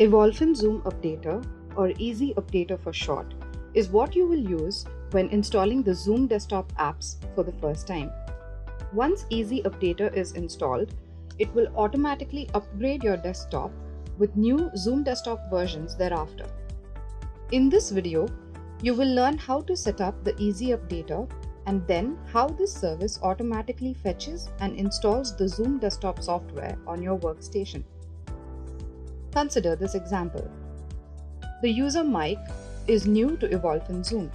Evolphin Zoom Updater, or Easy Updater for short, is what you will use when installing the Zoom desktop apps for the first time. Once Easy Updater is installed, it will automatically upgrade your desktop with new Zoom desktop versions thereafter. In this video, you will learn how to set up the Easy Updater and then how this service automatically fetches and installs the Zoom desktop software on your workstation. Consider this example. The user Mike is new to Evolphin Zoom.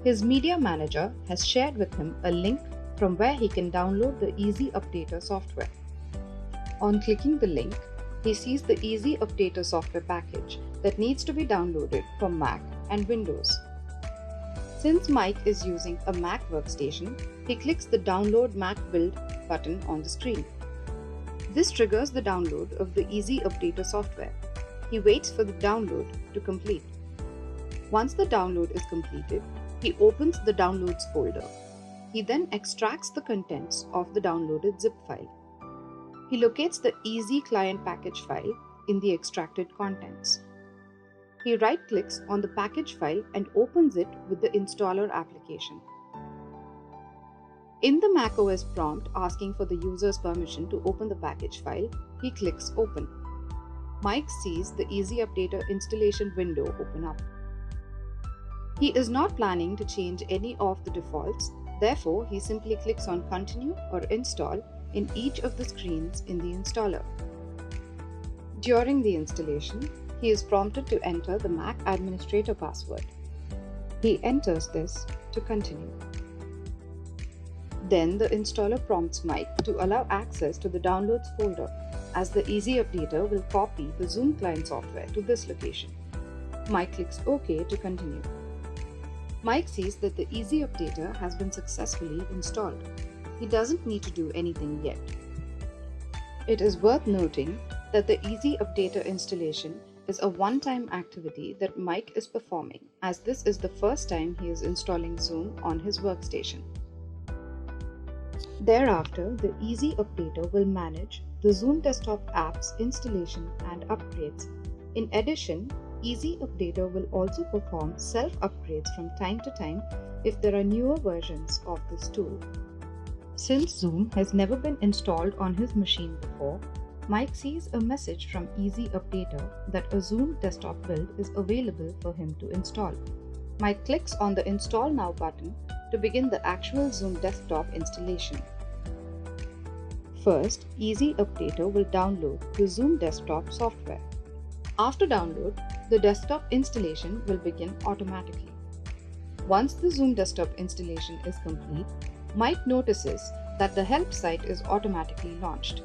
His media manager has shared with him a link from where he can download the Easy Updater software. On clicking the link, he sees the Easy Updater software package that needs to be downloaded for Mac and Windows. Since Mike is using a Mac workstation, he clicks the Download Mac Build button on the screen. This triggers the download of the Easy Updater software. He waits for the download to complete. Once the download is completed, he opens the Downloads folder. He then extracts the contents of the downloaded zip file. He locates the Easy Client package file in the extracted contents. He right-clicks on the package file and opens it with the installer application. In the macOS prompt asking for the user's permission to open the package file, he clicks Open. Mike sees the Easy Updater installation window open up. He is not planning to change any of the defaults, therefore he simply clicks on Continue or Install in each of the screens in the installer. During the installation, he is prompted to enter the Mac administrator password. He enters this to continue. Then the installer prompts Mike to allow access to the Downloads folder, as the Easy Updater will copy the Zoom client software to this location. Mike clicks OK to continue. Mike sees that the Easy Updater has been successfully installed. He doesn't need to do anything yet. It is worth noting that the Easy Updater installation is a one-time activity that Mike is performing, as this is the first time he is installing Zoom on his workstation. Thereafter, the Easy Updater will manage the Zoom desktop apps installation and upgrades. In addition, Easy Updater will also perform self-upgrades from time to time if there are newer versions of this tool. Since Zoom has never been installed on his machine before, Mike sees a message from Easy Updater that a Zoom desktop build is available for him to install. Mike clicks on the Install Now button to begin the actual Zoom desktop installation. First, Easy Updater will download the Zoom desktop software. After download, the desktop installation will begin automatically. Once the Zoom desktop installation is complete, Mike notices that the help site is automatically launched.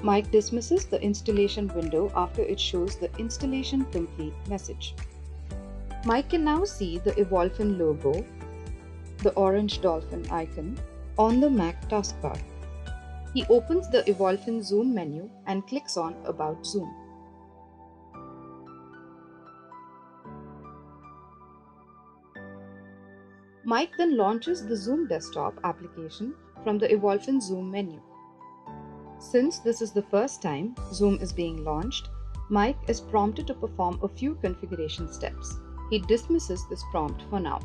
Mike dismisses the installation window after it shows the installation complete message. Mike can now see the Evolphin logo, the orange dolphin icon, on the Mac taskbar. He opens the Evolphin Zoom menu and clicks on About Zoom. Mike then launches the Zoom desktop application from the Evolphin Zoom menu. Since this is the first time Zoom is being launched, Mike is prompted to perform a few configuration steps. He dismisses this prompt for now.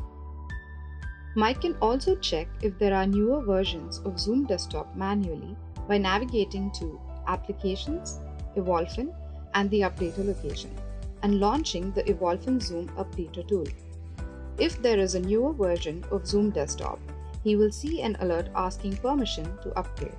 Mike can also check if there are newer versions of Zoom desktop manually by navigating to Applications, Evolphin, and the Updater location, and launching the Evolphin Zoom Updater tool. If there is a newer version of Zoom desktop, he will see an alert asking permission to upgrade.